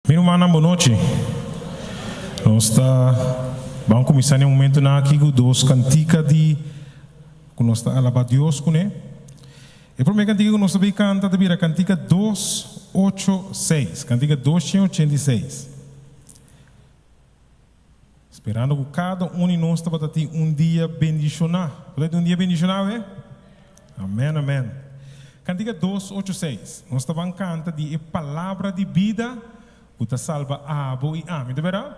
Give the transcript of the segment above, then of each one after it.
Meu irmão, boa noite. Nós vamos começar um momento aqui com duas canticas de que nós está alabar Deus com né. A primeira cantiga que nós também canta é a cantiga 286, cantiga 286. Esperando que cada um de nós está ter um dia bendicionado. Pode ter um dia bendicionado, é? Amém, amém. Cantiga 286. Nós estamos cantando a palavra de vida. Uta salva abo e ame, de verdade?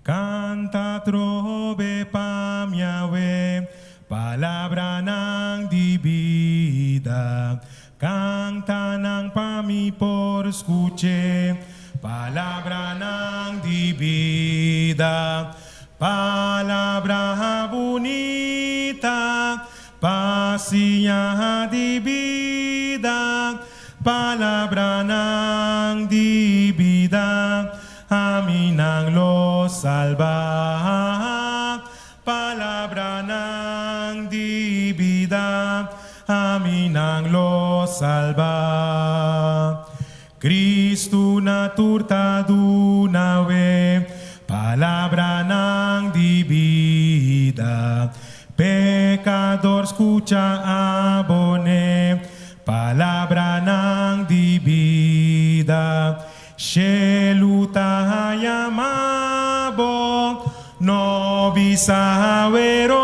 Canta trove pam Yahweh, palavra nang di vida. Canta nang pami por escuche, palavra nang di vida. Palavra bonita, pasia di vida. Palabra nang di vida, amin ang lo salva. Palabra nang di vida, amin ang lo salva. Cristo naturtado nawe, palabra nang di vida. Pecador escucha abone, palabra nang di vida. Sheluta yamabo, no bisawero.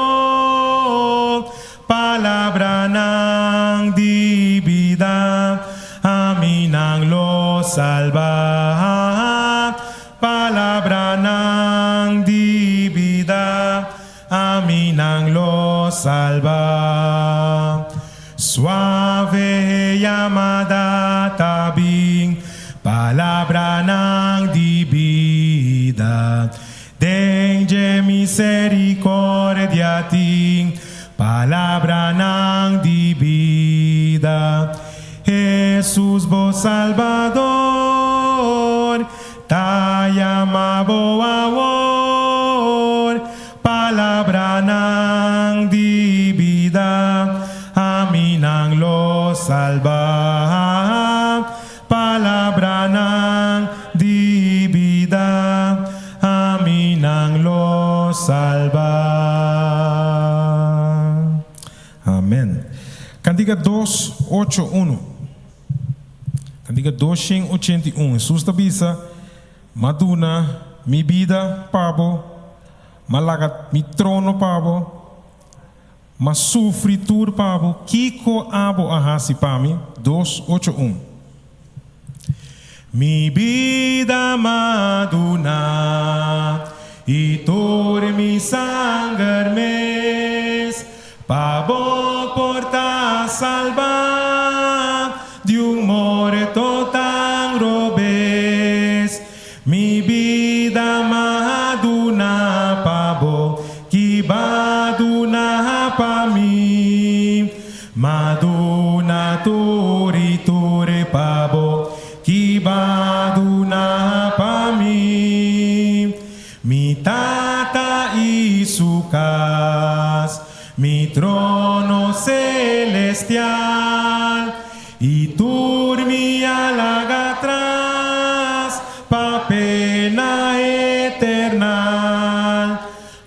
Palabra nang di vida, amin ang lo salva. Palabra nang di vida, amin ang lo salva. Suave llamada tabing, palabra nang di vida. Dengue misericordia ting, palabra nang di vida. Jesús vos Salvador, ta llamabo amor, palabra nang di vida. Amin ang lo salva, palabra nang di vida, amin ang lo salva. Amen. Cantiga 281. Cantiga 281. Jesus tabisa, maduna mi vida pabo, malagat mi trono pabo. Mas sufritur pabo, kiko abo ahasi pami, 281. Mi vida maduna, itur mi sangar mes, pabo porta salva, de un morto tan robes. Mi vida maduna pabo, kibaduna pami, maduna turi turi pabo, kibaduna pami. Mi tata isukas, mi trono celestial, y turmi alaga atrás, pa pena eternal.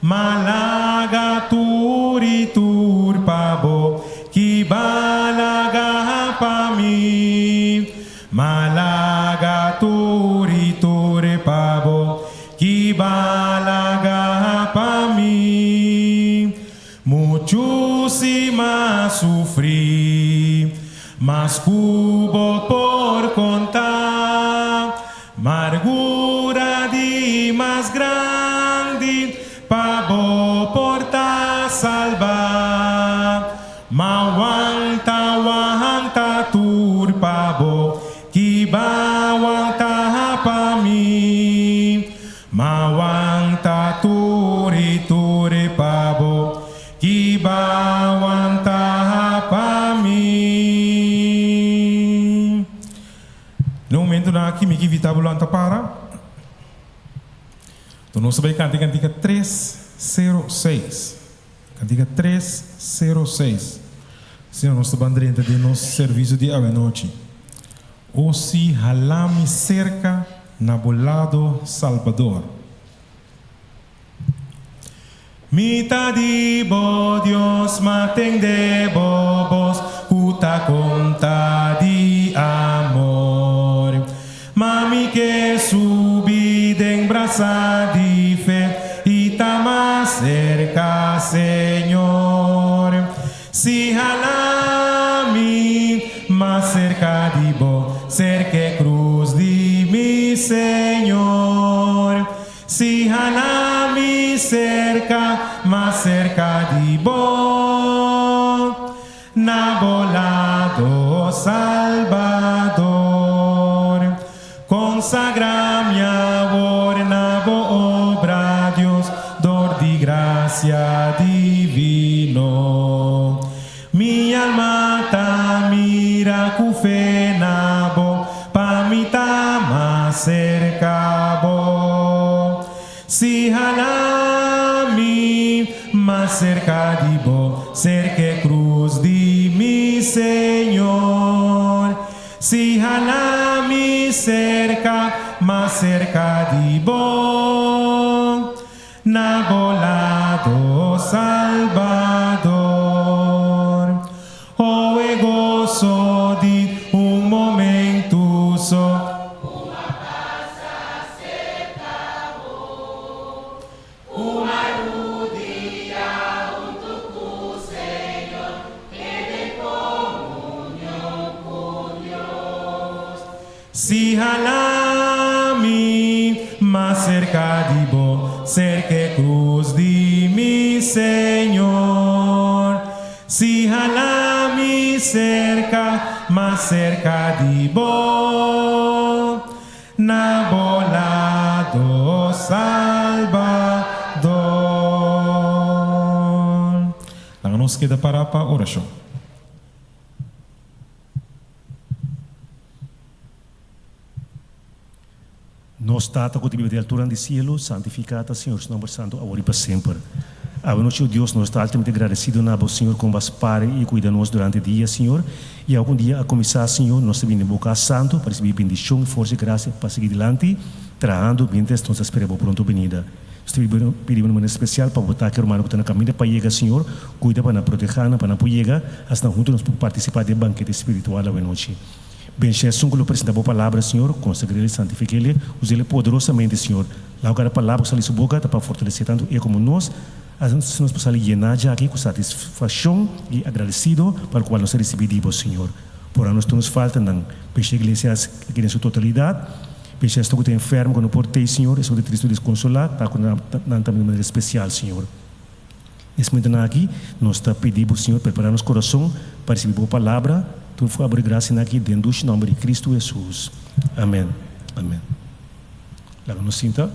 Malaga turi tur pabo, kibalaga pami. Malaga turi tur pabo, kibalaga pami. Muchísima sufrí, mas cubo por contar. Amargura di más grande, pabo porta salva. Mawanta tur pabo, kibawanta pami. Mawanta turi pabo, kibawanta pami. No momento na aqui me kivita bulanta para. Então nós vamos cantar cantiga 306. Cantiga 306. Senhor, nosso bandrenta de nosso serviço de ave noite. O si halami cerca na bolado Salvador. Mita di bo Dios maten de bobos, uta conta di amor. Mami que subi de braza di fe, y ta más cerca, Señor. Si halami más cerca di bo, cerca cruz di mi Señor. Si halami cerca, más cerca di bo, na volado Salvador. Consagra mi amor na bo obra Dios, dor di gracia divino. Mi alma ta mira cu fe na bo, pa mi ta más cerca bo. Si halami más cerca di bo, cerca cruz di mi Señor. Si halami cerca, más cerca di bo, na volado Salvador. Oh, e gozo di un momento so. Si halami más cerca di bo, cerca cruz di mi Señor. Si halami cerca, más cerca di bo, na volado Salvador. Lang nos queda para orashon. Nos Tata, que vive de altura no cielo, santificado, Senhor, seu nome santo, agora e para sempre. A noite, Deus, nós estamos altamente agradecidos na Senhor, como vas para e cuida nos durante o dia, Senhor. E algum dia, a começar, Senhor, nós também boca santo, para receber bendição, força e graça para seguir adiante, trabalhando, mientras nós esperamos pronto venida. Nós pedimos de maneira especial para botar que o irmão que está na caminho para chegar, Senhor, cuida para proteger, para não chegar, até juntos nós podemos participar do banquete espiritual a noite. Bendição que lhe apresenta a palavra, Senhor, consagre-lhe, santifique-lhe, use-lhe poderosamente, Senhor. Lá a palavra que sai da sua boca, para fortalecer tanto ele como nós, se nós possamos llenar já aqui com satisfação e agradecido para o qual nós recebemos, Senhor. Por nós nos falta, não. Bendição a igreja aqui na sua totalidade. Bendição que está enfermo, quando portei, Senhor, e sobre triste desconsolar, para também de maneira especial, Senhor. Nesse momento aqui, nós estamos pedindo, Senhor, preparar nosso coração para receber a palavra. Tu foi abrir graça aqui dentro do nome de Cristo Jesus. Amém. Amém. Lago nos sinta.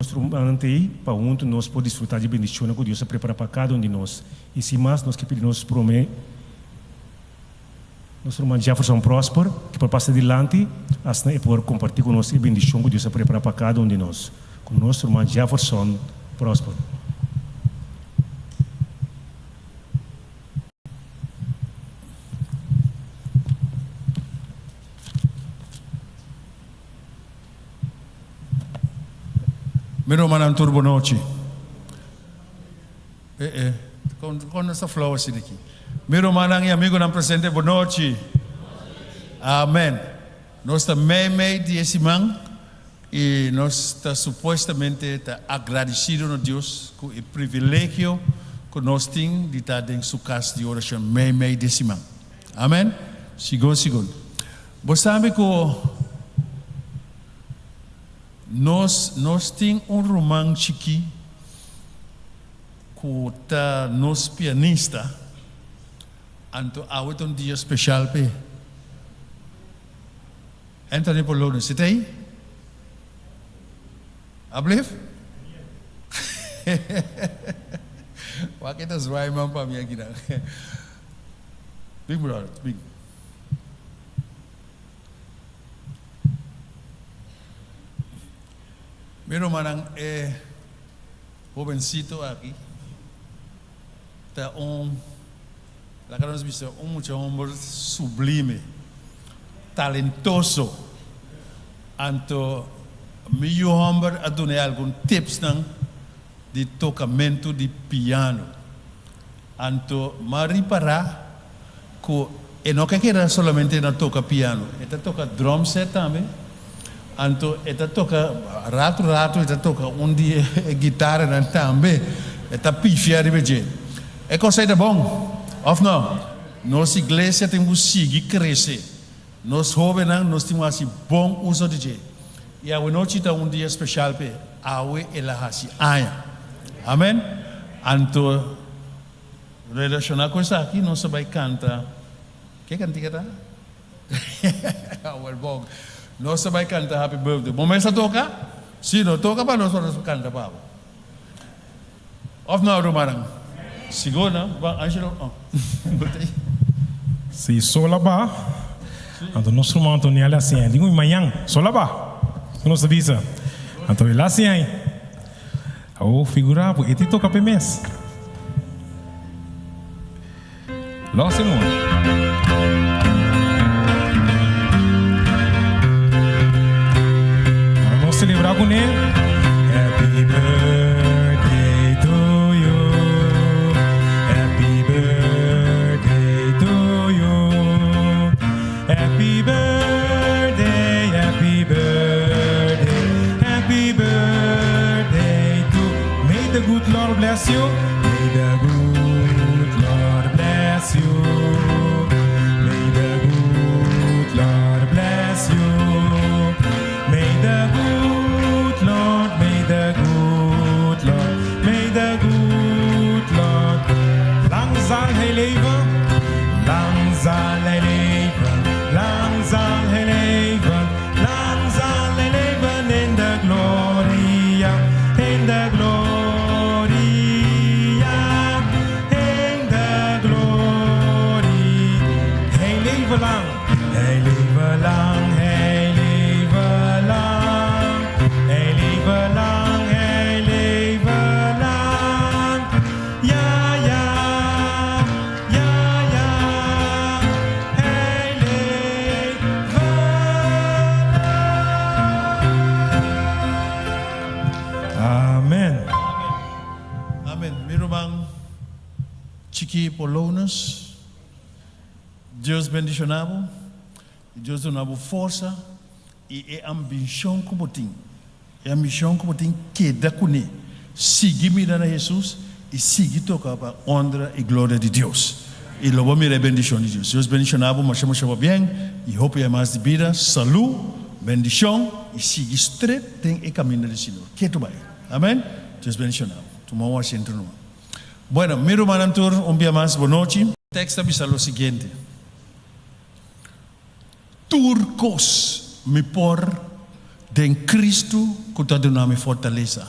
Nosso aí, para onde nós podemos desfrutar de bendição que Deus prepara para cada um de nós. E se mais, nós que pedimos promete, nosso irmão Jefferson próspero, que para passar adiante, assim é poder compartilhar conosco a bendição que Deus prepara para cada um de nós. Com nosso irmão Jefferson próspero. Meu irmão turbo noite. Com essa flor assim aqui. Meu irmão e amigo não presente boa noite. Amém. Nós estamos meio de esse man e nós estamos supostamente agradecidos a Deus com o privilégio que nós temos de estar em sua casa de oração meio desse man. Amém. Segundo. Você sabe que nós temos romance aqui com nos pianista anto há um dia especial pe Anthony Polone, você tem? Ablef? Wakit as raiman pa minha aqui. Big brother, big. Meu manang jovencito aqui, está La que nos visto mucho hombre sublime, talentoso. Anto meu hombre a dar algum tips de tocamento de piano. Anto mari para que não que era solamente na toca piano, ele toca drum set também. Anto ele toca rato ele toca dia guitarra também. Ele pifia de beje. É coisa bom, of não? Nossa igreja tem que seguir crescer. Nós jovens nós temos assim bom uso de je. E a noite está dia especial para awe ela hasi aya. Amém? Anto relacionar com isso aqui nós vai cantar. Que cantiga tá? Well, bom. Nós vai cantar Happy Birthday. Momento toca? Se não toca para nós vamos cantar para. Of now rumarang. Sigona, ba Angelo. Si sola ba? Anto nós rumamos Antônio lá assim, digo manhã, sola ba? Nós avisa. Antônio lá assim aí. Oh, figura, porque toca para mês. Lá se não. Vamos celebrar com ele. Happy birthday to you. Happy birthday to you. Happy birthday, happy birthday, happy birthday to. May the good Lord bless you. May the good Lord bless you. May the good Lord bless you. May the good Lord, may the good Lord, may the good Lord. Lang zal hij leven, lang zal hij leven, lang zal hij leven, lang zal hij leven in de gloria, in de gloria, in de glorie. Hij leven lang, hij leven lang, hij leven lang, hij leven lang, hij leven lang. Ja, ja, ja, ja, hij leven lang. Amen. Amém. Meu irmão, Chiqui Polonos, Deus bendicionado, Deus dá força e a ambição que eu tenho. É a ambição que eu tenho que dar com ele. Seguir mirando a Jesus e seguir tocar para a honra e glória de Deus. E louvor a bendição de Deus. Deus bendicionado, mas chama bem e hope é mais de vida, saúde, bendição e seguir straight tem o caminho do Senhor. Que tu vai. Amém? Deus bendicionado. Tu mau asiento no. Bueno, meu irmão Antur, dia mais, boa noite. O texto diz o seguinte: Turcos me por de Cristo que está dando minha fortaleza.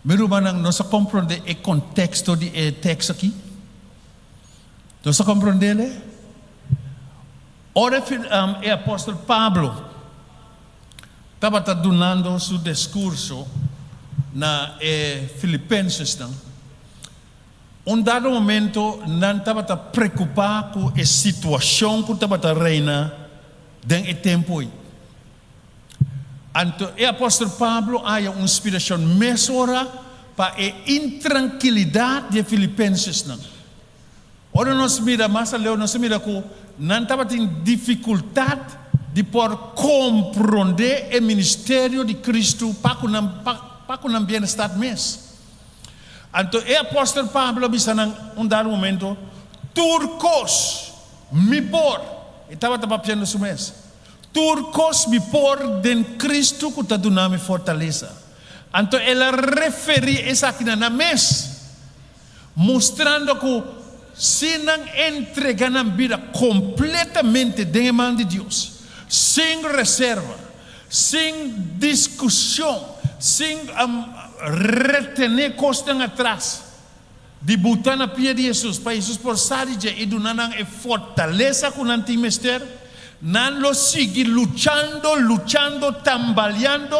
Meu irmão, nós compreendemos o contexto do texto aqui? Nós compreendemos? Ora, o apóstolo Pablo estava dando seu discurso na Filipenses. Dado momento, não estava preocupado com a situação que estava reina dentro do tempo. Então, o apóstolo Pablo há uma inspiração mesura para a intranquilidade de Filipenses. Ora, nós mira mais além, nós mira que não estava tendo dificuldade de por compreender o ministério de Cristo para que não venha estado mesmo. Então, o apóstolo Pablo disse num dado momento, turcos me por, estava pensando isso mesmo, turcos me por de Cristo que está dando fortaleza. Então, ela refere isso aqui na mesa, mostrando que se não entregar na vida completamente de mão de Deus, sem reserva, sem discussão, sem retener coisas atrás, de botar na pia de Jesus, para Jesus forçar e donar a fortaleza que não tem mistério, não lo sigue luchando, tambaleando,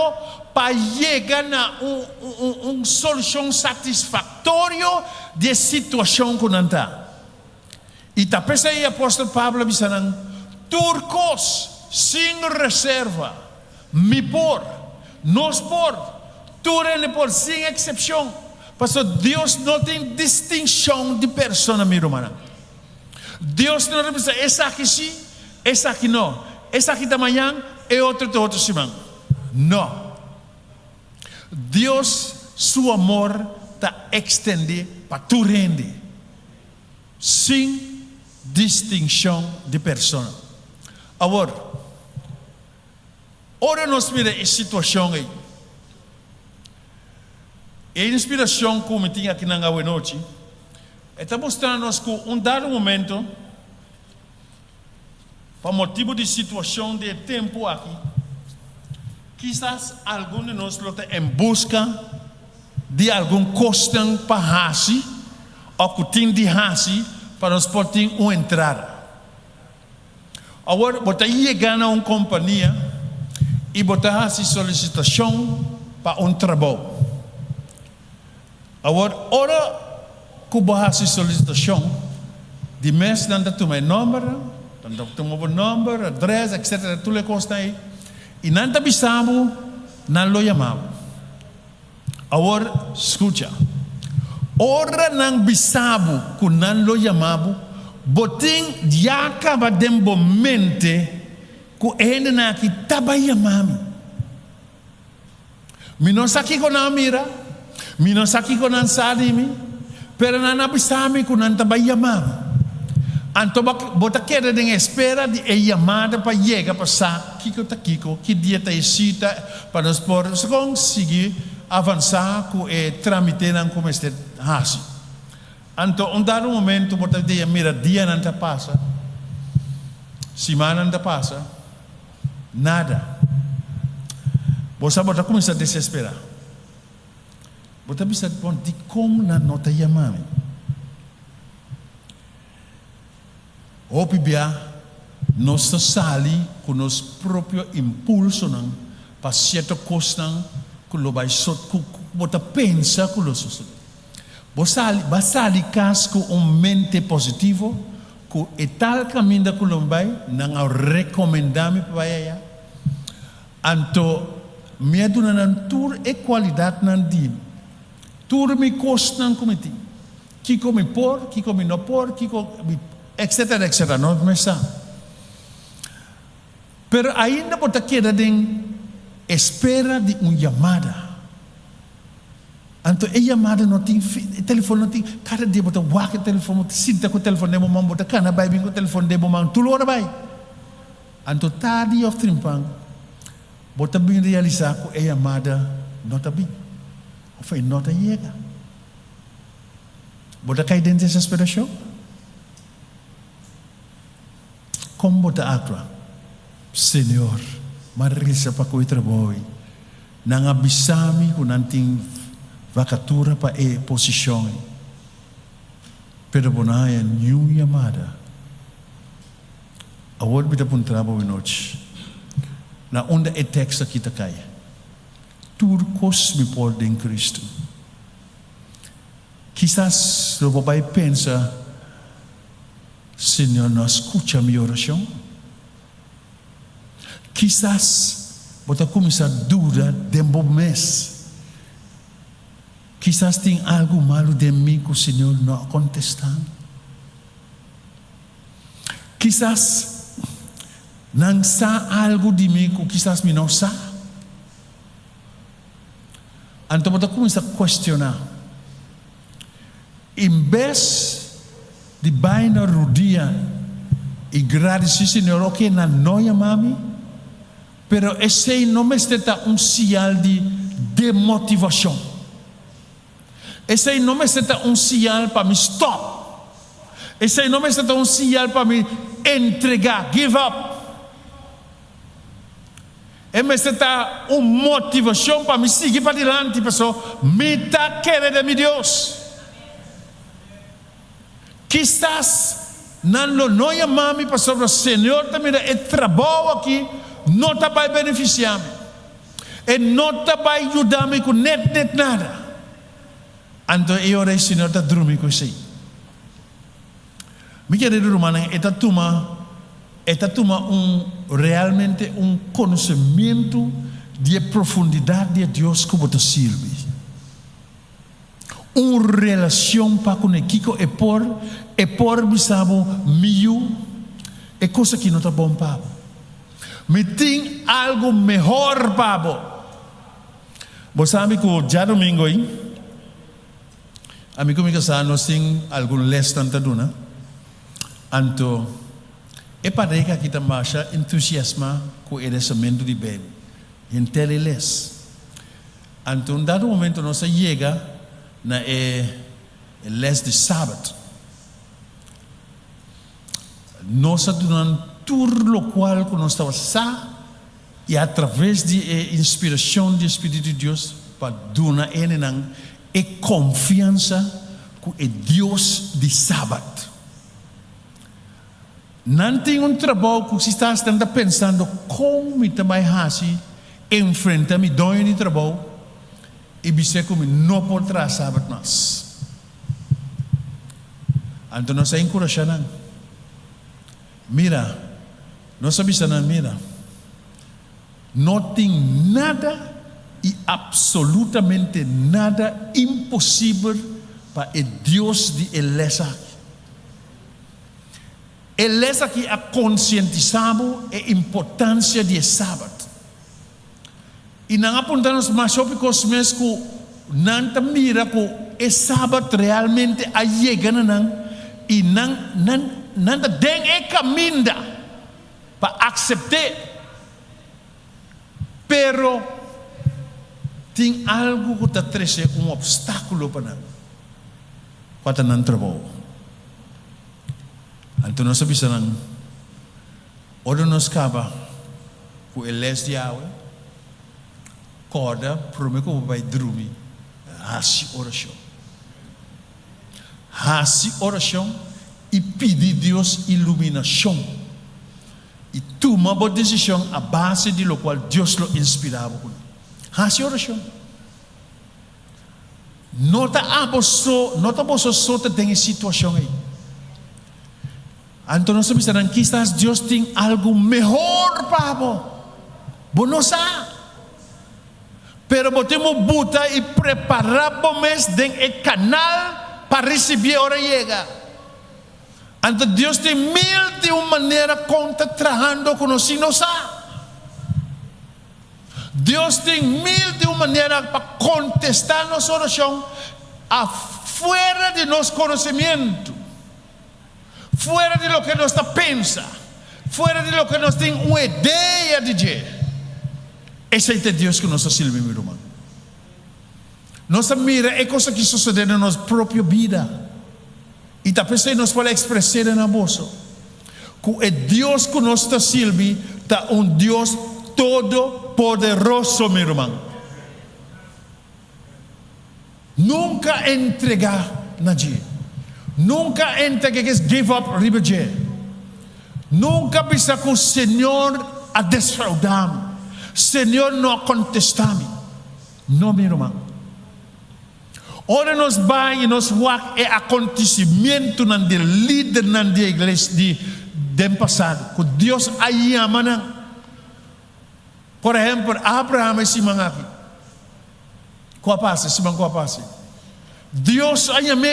para chegar a uma solução satisfatória de situação que não está. E tá pensa aí, apóstolo Pablo bisanang, turcos, sem reserva, me por, nos por, turene por, sem exceção. Pastor, Deus não tem distinção de pessoa, meu irmão. Deus não representa, essa aqui sim, essa aqui não. Essa aqui da manhã e outro semana. Não. Deus, seu amor, está extendido para tu rende. Sem distinção de pessoa. Agora, ora nós mira a situação aí. A inspiração que eu tinha aqui na noite está mostrando-nos que dado momento, por motivo de situação de tempo aqui, quizás algum de nós está em busca de algum custo para hasi, ou que tem de hasi, para nós poder uma entrada. Agora, você chega a uma companhia e você faz solicitação para trabalho. Agora, ora que você solicitação, de mês não tem o número, não tem o número, adresse, etc. Tudo é costa aí. E não tem bisamo, não lo chamamos. Agora, escuta. Ora não bisamo, que não lo chamamos, botem já acaba de momento que ele não aqui estava chamando. Me não sabe que não mira, me não sabe que não sabe, pero não bisamo que não estava chamando. Então, bota queda de espera de chamada para chegar para sa Kiko, que dia está cita para nós conseguir avançar com o trâmite não como este assim. Então, dado momento, bota dia mira dia não está passa, semana não está passa, nada. Você bota começar a desesperar. Bota bisa de como na nota chamada. O pibia, nós sali com nosso próprio impulso para certa coisa que lo vai só bota pensa que lo só. Basali cas com mente positivo, que é tal caminho que lo vai não recomendar-me para aí. Então, medo não tur e qualidade não din. Tur me costa não cometi. Que come por, que come não por, que come etc, etc, não começar. Pero ainda pode queda em espera de uma chamada. Então, a chamada não tem, o telefone não tem, cada dia bota o telefone, sinta que o telefone demo man bota cana vai com o telefone demo man tudo hora vai. Então, tarde ou trimpang, bota bem realizar que a chamada não está bem, ou foi não está chega. Bota cair dentro dessa desesperação. Como bota atua, Senhor, marisa para koi trabalho, nang abisami ko nanting vacatura para e posição, pero bonaya new chamada. Award bita pun trabalho noite, na onda e texto kita kaya, turcos me pode em Cristo. Quizás o papai pensa, Senhor, não escuta a minha oração. Quizás, você começar a dura dentro do mês. Quizás tem algo malo de mim que o Senhor não contesta. Quizás, não sabe algo de mim que quizás me não sabe. Então, você começa a questionar. Em vez de bain na rodia e agradecer Senhor, ok, na noia mami, pero esse não me está sinal de demotivação. Esse não me está sinal para me stop. Esse não me está sinal para me entregar, give up. Me está motivação para me seguir para diante, pessoal. Me está querendo de Deus. Quizás não chamamos para o Senhor também é trabalho aqui, não está para beneficiar-me, e não está para ajudar-me com net nada. Então eu orei, Senhor, está dormindo com isso. Mi querido hermano, esta toma realmente un conocimiento de profundidad de Dios como te sirve. Una relación para con el Kiko e por bisabo mío é cosa que não está bom, pabo. Me tem algo melhor, pabo. Você sabe que já domingo aí, amigo me casa nós tem algum les tanta duna. Anto é para que kita marcha entusiasma com o ensinamento de bem. Entele les. Anto um dado momento nós chega na les de sábado. Nós durante tudo o qual que nós estamos e através de inspiração do Espírito de Deus para dar a confiança com o Deus de sábado. Não tem trabalho que você está pensando como me também assim enfrentar me dono de trabalho e você como não pode trazer sábado nós. Então nós encorajamos. Mira, nós sabemos, mira, não tem nada e absolutamente nada impossível para o Deus de Iglesia. Iglesia que a conscientizamos a importância do sábado. E não apontamos mais sobre os meses que não mira que o sábado realmente a chega e não tem caminho para aceitar, pero tem algo que está trazendo obstáculo para nós, quando não trabalha. Então nós sabemos, ora nós acaba com o les de água, corda, prometo que vai dormir, assim oração. E pedir Deus iluminação. E tomar uma decisão a base de lo qual Deus lo inspirava. Assim oração. Não está só tem situação aí. Então nós sabemos que Deus tem algo melhor para você. Você não sabe. Pero podemos botar e preparar o mês dentro do canal para receber a hora chega. Então Deus tem mil de uma maneira contra trabajando com nós, não sabe. Deus tem mil de uma maneira para contestar nossa oração afuera de nosso conhecimento, fora de lo que nós pensa, fora de lo que nós tem uma ideia de Deus. Esse é Deus que nós servimos, meu irmão. Nossa mira é coisa que sucede na nossa própria vida. E talvez nós podemos expressar na voz que o Deus que nós servimos é Deus todo-poderoso, meu irmão. Nunca entregar nadie. Nunca entregar que give up ribeje. Nunca pensar que o Senhor a desfraudar. Senhor não contestar-me. Não, meu irmão. Ora nós vai e nós vamos é acontecimento na de líder na de igreja de passado que Deus aí ama. Por exemplo, Abraham é simang aqui. Simang kuapase. Deus aí ama.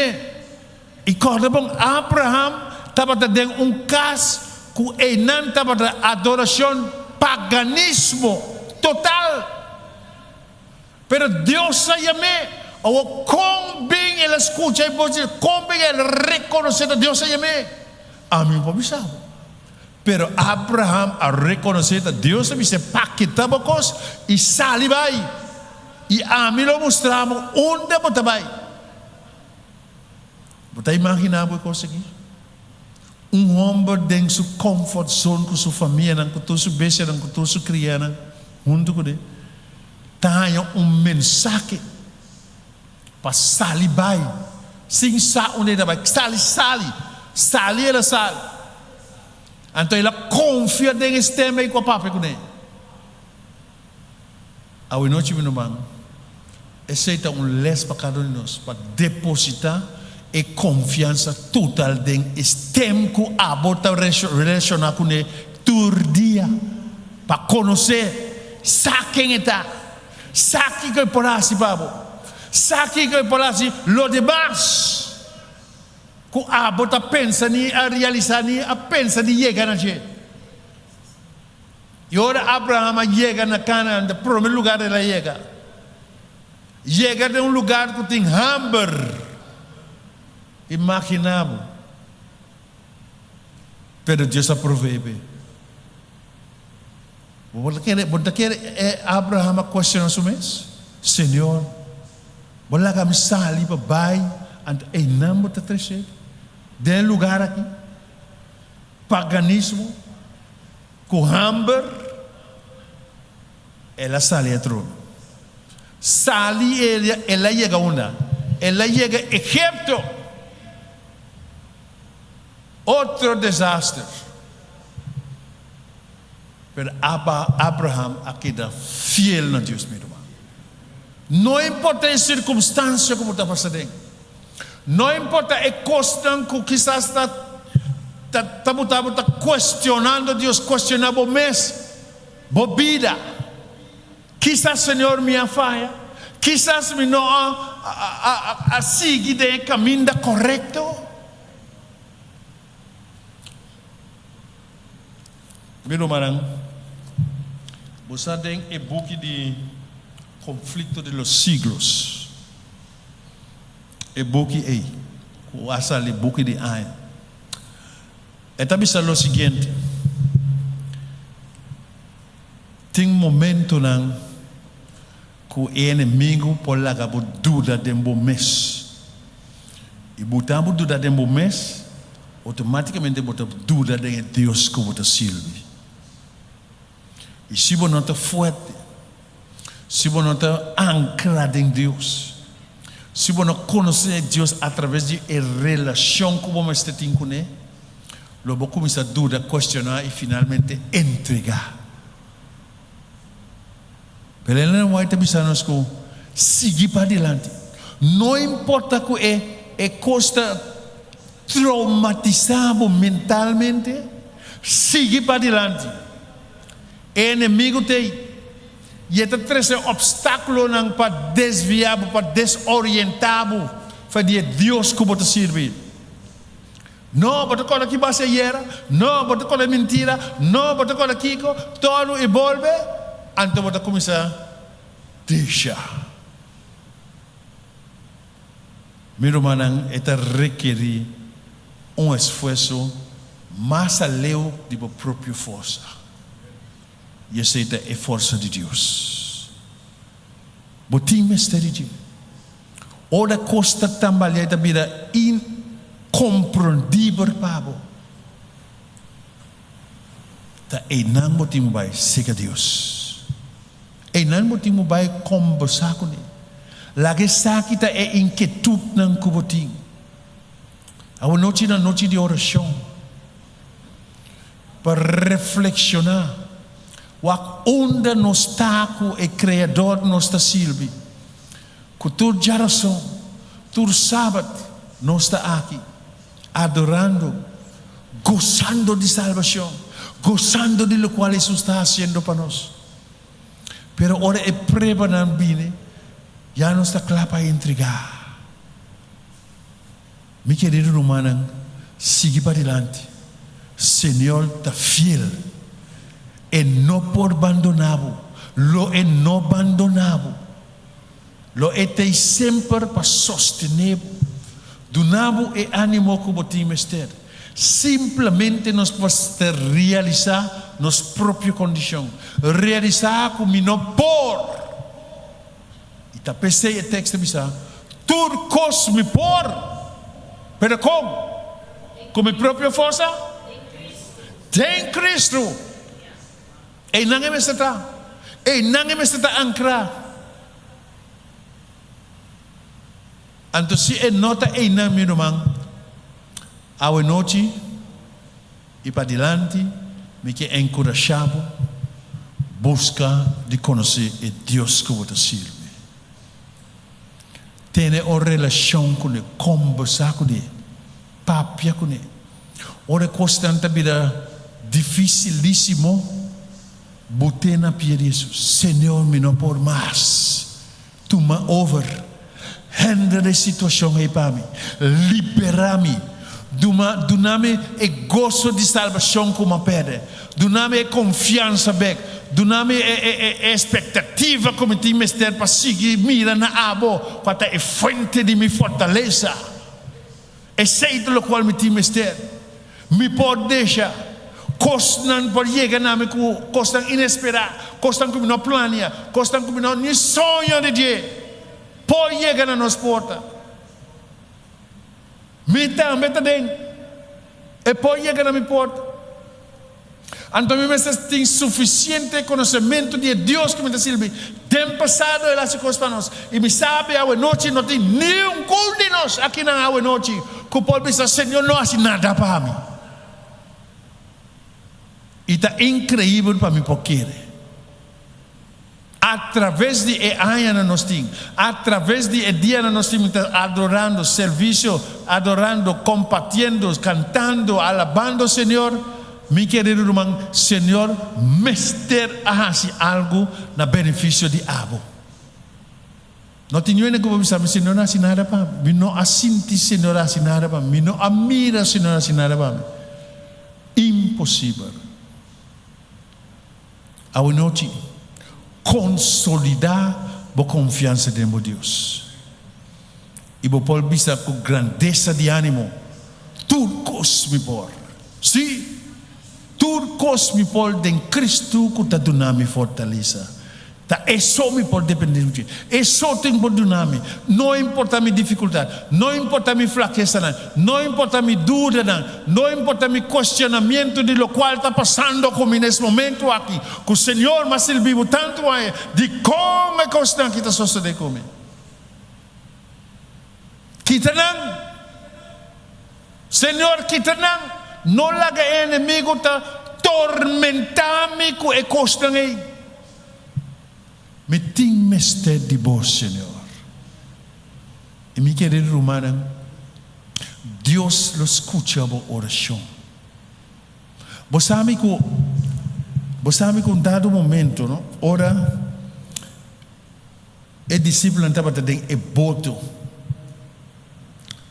E quando Abraham estava dando caso que não estava dando adoração paganismo total. Pero Deus aí ama. Ou como bem ele escuta e pode dizer, como bem ele reconhece a Deus aí me. A mim não sabe. Pero Abraham a reconhecer a Deus me se paquetava coisas e sali vai. E a mim lo mostramos onde você vai. Você imagina uma coisa aqui? Homem dentro sua comfort zone com sua família, com sua beijo, com sua criança, junto com ele. Tem mensagem para sair vai, sim sa onde ele vai, sali ela sali. Então ela confia em sistema e com a papai com ele. A noite meu irmão, aceita les para cada um de nós para depositar e confiança total den estem ku abota relacionar com ele tur dia para conhecer saquem eta saqui que porasi babo saqui que porasi lo demais ku abota pensa ni a realizar ni a pensa de chegar na gente e ora Abraham chega na Canaã no primeiro lugar ela chega de lugar que tem hamburger imaginamos. Pero Deus aproveibe. Você quer Abraham questionar isso mesmo? Senhor, você quer me sair para baixo e não me trazer? Tem lugar aqui? Paganismo? Com hamburger? Ela sai a trono. Sali ela chega onde? Ela chega a Egipto. Outro desastre. Pero Abraham aqui dá fiel a Deus, meu irmão. Não importa a circunstância como está passando. Não importa a questão que quizás está questionando Deus, questionando mesmo. Bobida. Quizás Senhor me falha. Quizás me não a seguir o caminho correto. Meu irmão, você tem o book de conflito de los siglos. O book aí, o asali book de aí. Está pensando o seguinte: tem momento não que o inimigo pode lagar dúvida de um mês. E botar dúvida de um mês, automaticamente botar dúvida de Deus que você serve. E se você não está forte, se você não está ancrado em Deus, se você não conhece Deus através de relação que você tem com Ele, você começa a dúvida, questionar e finalmente entregar. Pero Ele não vai te pensar que seguir para adiante. Não importa que é costa traumatizado mentalmente, seguir para adiante. Inimigo tem e está trazendo obstáculo para desviar, para desorientar, para Deus que você serve. Não, você cola que base era, não, você cola mentira, não, você cola kiko, todo envolve, então você começa a deixar. Meu irmão, está requerir esforço mais além de sua própria força. E aceita a força de Deus. Botim mistério de Deus. Ora costa também da vida incompreendível para você. Tá e não botim vai seguir Deus. E não botim vai conversar com Ele. Lagi sakit tá é inquietude não que botim. A noite na noite de oração para reflexionar. Onde nós está com o Criador nós está silbi. Com todo Djarason, todo sábado nós está aqui adorando, gozando de salvação, gozando de lo cual Jesus está haciendo para nós. Pero ora é prueba não vine, já nós está claro para entregar. Mi querido humano, siga para adiante. Senhor está fiel. E não por abandonado, lo é não abandonado, lo é tem sempre para sostener, donavo e ânimo que podemos ter, simplesmente nós podemos realizar nossa própria condição, realizar como não por, e tá pensei o texto bisa, turcos me por, pero como? Com minha própria força? Tem Cristo. E não é mestra, e não é mestra ancrar. Então se é nota e não meu irmão, a noite e para adiante, me que encorajado, busca de conhecer o Deus que você serve. Tiene una relación con él, conversar con él, papia con él. Ora constante vida dificilísimo, botena pie de Jesús. Señor, me no por más. Tú me over. Handle la situación ahí para mí. Libera-me. Dá-me o gozo de salvação como a pede. Dá-me confiança, dá-me expectativa como tem mestre para seguir, mira na abo, para ter fonte de minha fortaleza. É certo o qual me tem mestre. Me pode deixar. Costan por chegar na me costan inesperado, costan como não planeia, costan como não nem sonho de dia. Pode chegar na nossa porta. Meta dentro. E pode chegar na minha porta. Então, me tem suficiente conhecimento de Deus que me está silbi. Tem passado ela se coisa para nós. E me sabe a noite não tem nenhum gol de nós aqui na noite. Que pode pensar, Senhor, não faz nada para mim. E está incrível para mim porque através de aia na nós tem, através de dia na nós tem, adorando, serviço, adorando, compartilhando, cantando, alabando o Senhor. Mi querido irmão, Senhor, mestre hace algo na benefício de abo. Não tenho nem como pensar, Senhor não hace nada para mim, não assinti Senhor hace nada para mim, não amira Senhor hace nada para mim. Impossível. A noite consolidar a confiança em Deus. E você pode ver com grandeza de ânimo. Turcos me por. Sim. Turcos me por em Cristo que está dando fortaleza. É só me por depender de Deus. É só tem por dunami. Não importa a minha dificuldade, não importa a minha fraqueza, não importa a minha dúvida, não importa o meu questionamento de lo qual está passando comigo nesse momento aqui. Que o Senhor me serviu tanto aí de como é constante que está sucedendo comigo. Kita não, Senhor, kita não laga inimigo está tormentar-me com a constante. Me tem mestre de vós, Senhor. E meu querido irmão, Deus lo escuta a oração. Você sabe que um dado momento, não? Ora, o discípulo estava tendo boto.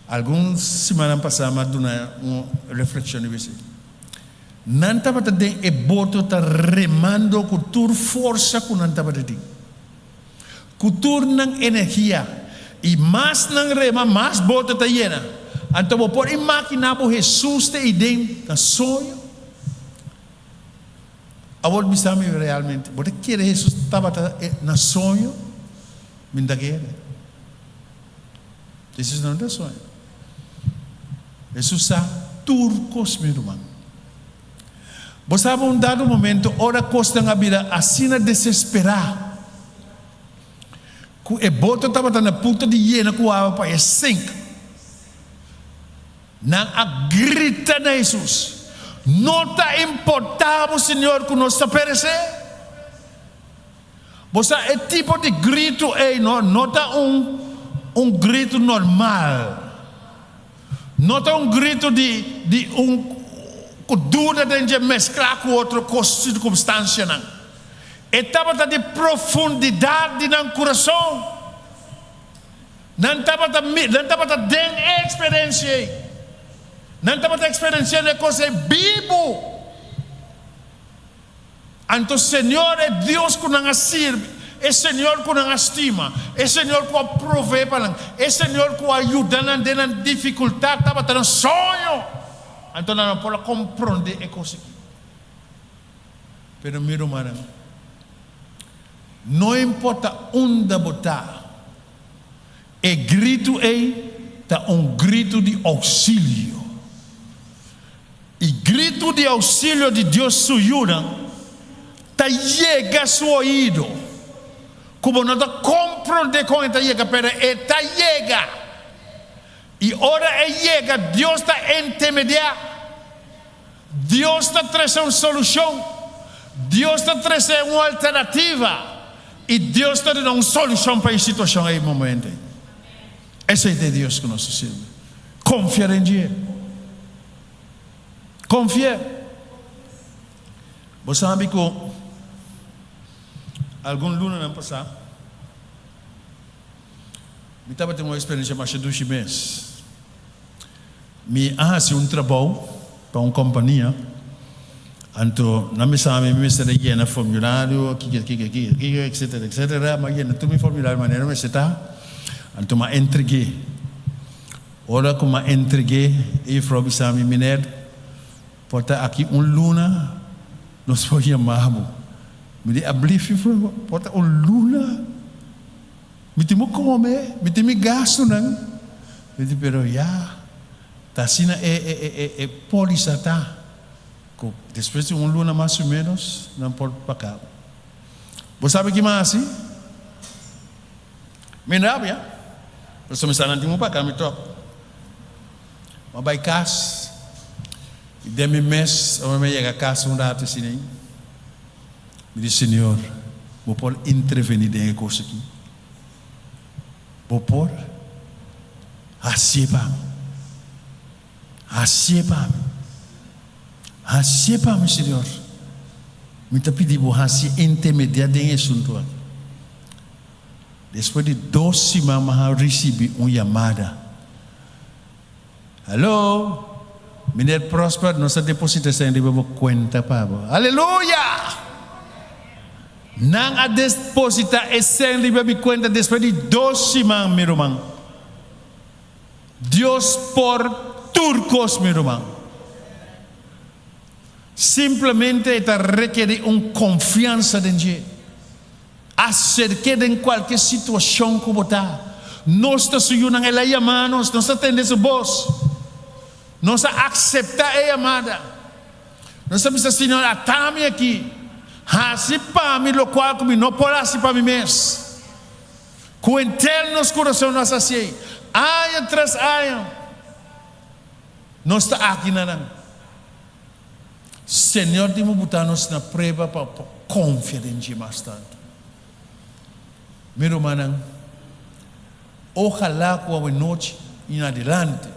Algumas semanas passadas, uma reflexão de você. Não estava tendo boto, está remando com toda força que não estava tendo. Cultura ng energia e mais não rema mais bota tá llena. Então por imaginar por Jesus te idem na sonho. Agora me sabe realmente. Você quer Jesus estava na sonho? Me dá quer. Jesus não dá sonho. Jesus sabe turcos meu irmão. Você sabe dado momento ora costa na vida assim na desesperar. E bota estava na ponta de hiena com água para é sink. Não a grita na Jesus. Não está importável, Senhor, que nós está perecer. Você é tipo de grito, não está grito normal. Não está grito de que dura de mesclar com outra circunstância, não. Estava de profundidade no coração. Não estava de experiência. Não estava de experiência de coisa vivo. Então, Senhor é Deus que não serve. É Senhor que não estima. É Senhor que provê para nós. É Senhor que ajuda na dificuldade. Estava tendo sonho. Então, não pode compreender a coisa. Pero, meu irmão, não importa onde botar, o grito está grito de auxílio. E grito de auxílio de Deus sujuda, chega a seu ouvido. Como não está compreendendo como está chega, pero está chega. E ora chega, Deus está intermediando. Deus está trazendo uma solução. Deus está trazendo uma alternativa. E Deus está dando uma solução para a situação aí, momento. Esse é de Deus que nós servimos. Confiar em Ele. Confiar. Você sabe que algum luna no passado, eu estava tendo uma experiência mais de 2 meses. Me arrasei trabalho para uma companhia. Então, na minha sabe, me será llena formulário, etc, mas llena todo o formulário, maneira me está. Então, me entreguei. Ora, como me entreguei, e falou, sabe, minério, pode aqui luna, nós vamos chamar-mo. Me disse, ablife, pode luna, me temo comer, me temo gasto, não? Eu disse, pero já, tá assim, é polícia, tá? Depois de luna mais ou menos, não pode pagar. Você sabe o que mais assim? Me rabia. Você me está não pagar, me toca. Mas vai casa. E de mês, eu me chega a casa data assim. Me diz, Senhor, vou pôr intervenir em coisa aqui. Vou pôr. Aceba. Aceba, Senhor. Me está pedindo para intermediar em assunto aqui. Depois de 2 semanas, eu recebi uma chamada. Alô? Minério Próspero, nós depositamos em riba conta para. Aleluia! Não a depositar essa riba conta depois de 2 semanas, meu irmão. Deus por turcos, meu irmão. Simplesmente está requer confiança em Deus. Acerca de qualquer situação que está. Nós estamos ayunando ela chamar nós estamos atendendo a voz. Nós aceitar a chamada. Nós estamos dizendo, Senhor, atame aqui. Assim para mim, o qual comigo, não por assim para mim mesmo. Com entrar nos corações nós assim. Aia tras aia. Nós estamos aqui na Senhor, temos botar nós na prova para confiar em Ti bastante. Meu irmão, ojalá com a noite em adelante,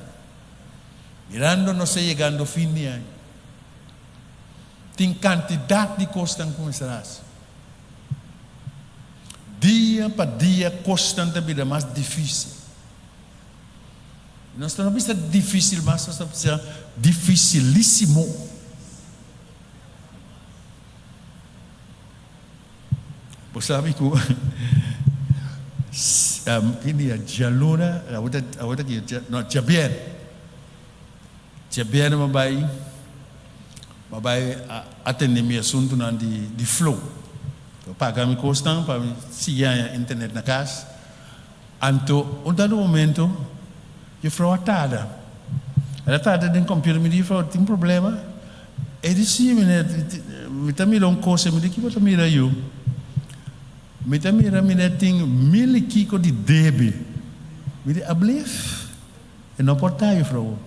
mirando nós chegando ao fim de ano, tem quantidade de costas que começará. Dia para dia, constante a vida mais difícil. Nós não precisamos difícil, mas nós precisamos dificilíssimo. Você sabe que ini jalura awata ki no Jabier mabai atende mi assunto nan di flow to paga mi costan para siga internet na casa anto um dado momento eu fui atada den computer me di foi tem problema e disse me tamira um coisa me di que você mira eu me tamira me tem 1000 kiko de debe me di ablif e não portar eu falo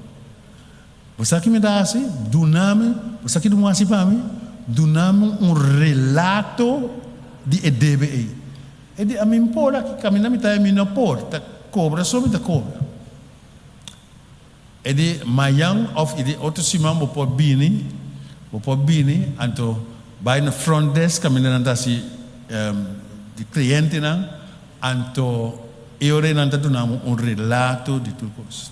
você que me dá assim do nome você que não assim para mim do nome relato de debe aí e de a mim por aqui caminhar me tá me não porta cobra só me tá cobra e de mayang of e de outro simão vou por bini anto vai na front desk caminhar anda assim de cliente não anto eu renanta do nome relato de tudo coisa.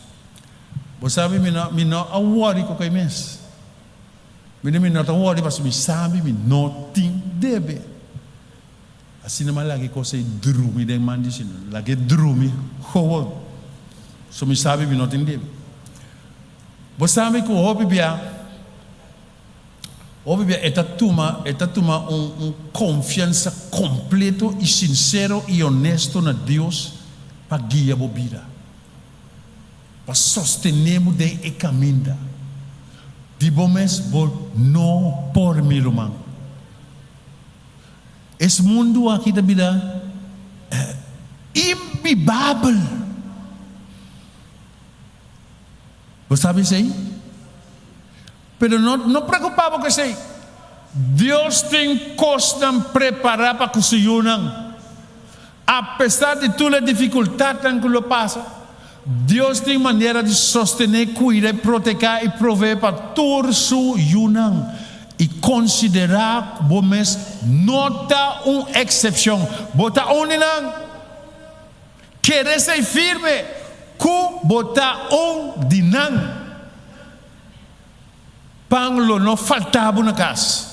Você sabe me não awori com quem mês me não awori mas me sabe me não tem debe assim não lagi coisa drumi de mandi sino lagi drumi how so me sabe me não tem debe. Você sabe que o hobby está toma confiança completo e sincero e honesto na Deus para guiar a vida, para sostenermos de caminho. De bom mesmo não por meu irmão. Esse mundo aqui da vida é imbibável. Você sabe isso aí? Pero não preocupava com isso aí. Deus tem coisa preparada para que se unam. Apesar de toda a dificuldade que ele passa, Deus tem maneira de sostener, cuidar, proteger e prover para todo su yunang. E considerar bom mês nota uma exceção. Bota não querer ser firme, ku bota dinang. Pão lo não faltava na casa.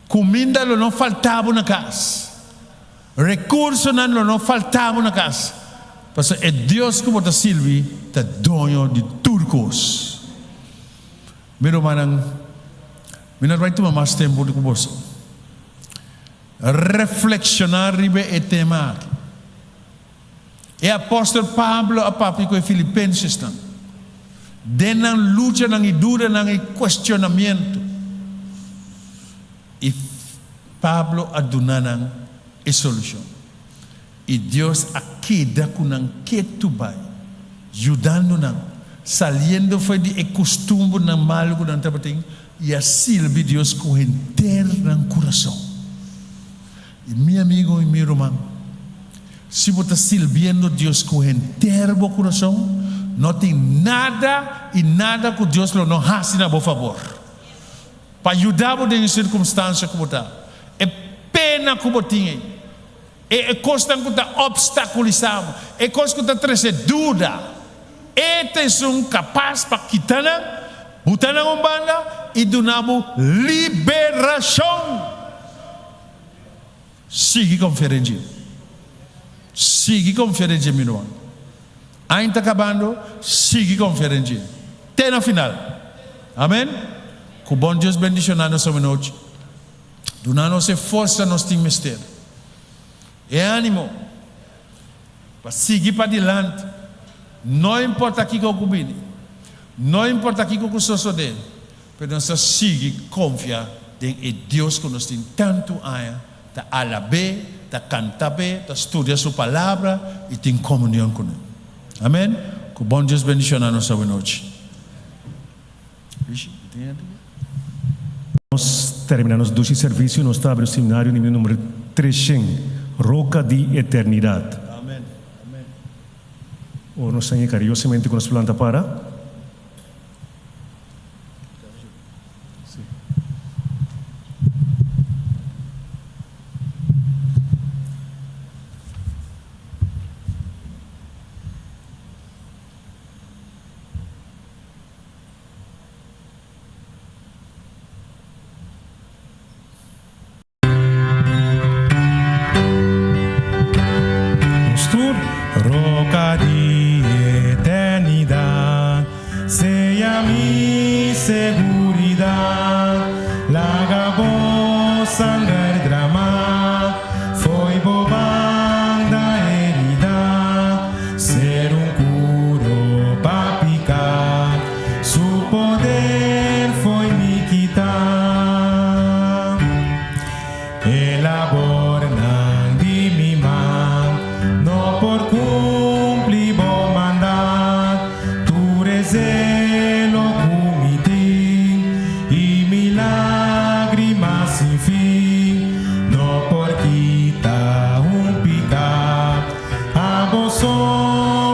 Comida lo não faltava na casa. Recursos não faltava na casa. Porque é Deus que bota Silvi, tá dono de turcos. Pero manang, vai tomar mais tempo do que você. Reflexionar ribe e tema. E apóstolo Pablo a papi com Filipenses estão. Denang luta, nang dura, nang questionamento. E Pablo adunanang e solução. E Deus aqui dá com nang ketubai, ajudando nang. Saliendo foi de costume na mal que não tem e assim Deus correnter no coração. E meu amigo e meu irmão, se você está sirviendo Deus correnter no coração, não tem nada e nada que Deus não faz na por favor. Para ajudar você em circunstância que você está, é pena que você tem, é coisa que está obstaculizado, é coisa que está trazendo dúvida. Este são capaz para quitar, botar na umbanda e donamos liberação. Siga conferência. Siga conferência, meu irmão. Ainda está acabando, siga conferência. Até no final. Amém? Que o bom Deus bendicionar nossa noite. Donando-se força nos tem mistério. E ânimo. Para seguir para adiante. Não importa aqui que eu combine, não importa aqui que eu sou dele, mas nós siga confiar em Deus que nos tem tanto aia, tá alabe, tá cantabe, tá estudia sua palavra e tem comunhão com ele. Amém? Que bom Deus bendicionar a nossa noite. Nós terminamos o serviço, nós estamos no seminário número 300, Roca de Eternidade. O nos sangue cariñosamente con las plantas para. Roca de eternidad, sea mi seguridad. Laga sangre drama, foi bobanda herida, ser curo para picar, su poder foi me quitar. Elabornan de mi man, no por cumplir bom mandar, tu rezelo comiti e lágrimas sem fim, no por quitar picar, a vos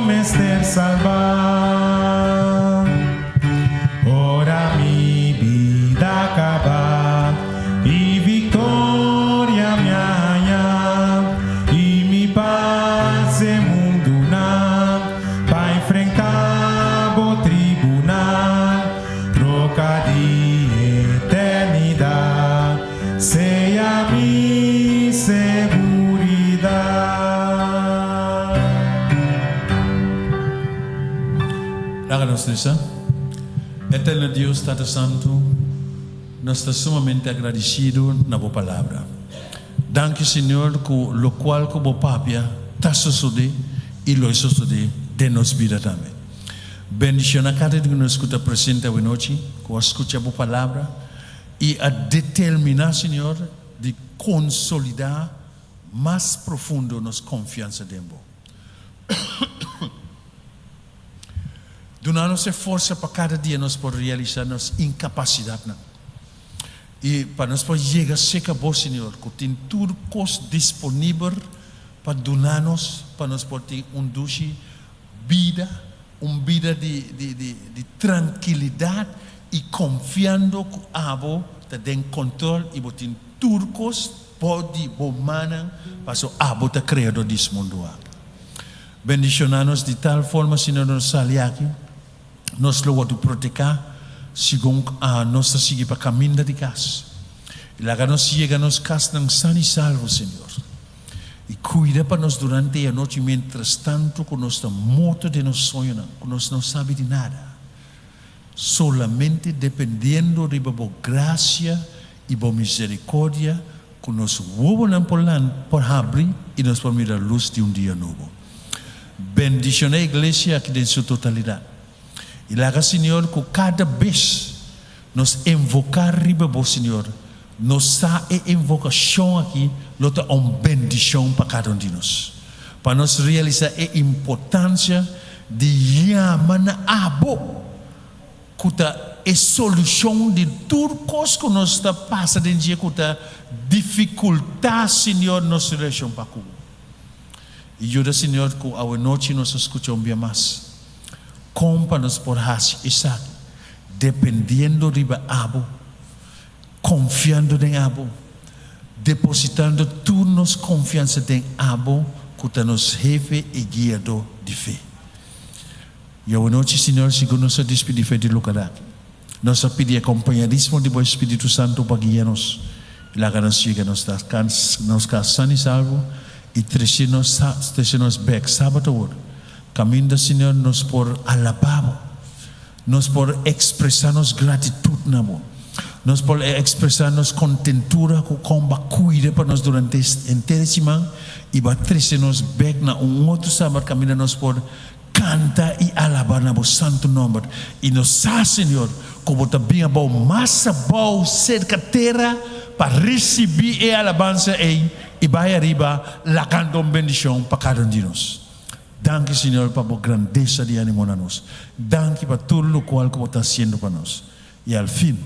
mester salvar. Ora mi vida acabar e vitória me ganhar e me paz e mundo na para enfrentar o tribunal. Roca de eternidade, seja mi seguridade. Háganos esa. Eterno Deus, Tata Santo, nós estamos sumamente agradecidos na boa palavra. Danke, Senhor, com o qual como papia está sucedendo e lo sucede de nos vida também. Bendição a cada que nos escuta presente hoje noite, com a escuta a boa palavra e a determinar, Senhor, de consolidar mais profundo nossa confiança dentro. Dando-nos força para cada dia nós por realizar nossa incapacidade. E para nós poder chegar a ser bom, Senhor, que tem tudo disponível para donarnos, para nos portar vida, vida de tranquilidad y confiando que abo te den control y botin turcos pode bomanan paso abo te creador de este mundo. Bendicionanos de tal forma, Señor, nos sale aquí, nos lo voy a proteger, según nos sigue para camino de casa. Y la nos llega a nos casa san y salvo, Señor. Y cuida para nos durante la noche, mientras tanto, con nuestra moto de nos sueños, con nos no sabe de nada. Solamente dependiendo de la gracia y la misericordia, con nos huevos por abrir y nos por mirar la luz de un día nuevo. Bendición a la iglesia aquí en su totalidad. Y la haga, Señor, que cada vez nos invocar arriba, Señor, nos da invocación aquí, lo da una bendición para cada uno de nosotros. Para nos realizar la importancia de llamar a abo, que es solución de turcos que nos pasa de dia, que dificultad, Señor, nos relación para Cuba. Y yo, Señor, que a la noche nos escuchamos bien más. Compános por hacer esa, dependiendo de abo, confiando en abo, depositando turnos confianza en abo, que nos jefe y guiado de fe. Y a la noche, Señor, si nos despedimos de lugar, nos pedimos acompañadismo de Espíritu Santo para guiarnos. Y la ganancia que nos da, nos casan y salvo. Y trecenos back sábado, camino, Señor, nos por alabado, nos por expresarnos gratitud, nos por expresarnos contentura, con cuide para nos durante entera semana, y va trecenos back na un otro sábado, camino, nos por canta y alabar na santo nombre, y nos hace, Señor, como también va más cerca tierra para recibir y alabanza y vaya arriba la canción bendición para cada uno de nosotros. Danke, Señor, para la grandeza de ánimo a nosotros. Danke para todo lo cual como está haciendo para nosotros. Y al fin,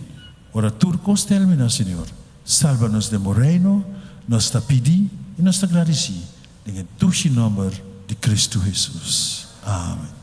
ahora turcos termina, Señor. Sálvanos de reino, nos está pidiendo y nos está agradeciendo. En el nombre de Cristo Jesús. Amén.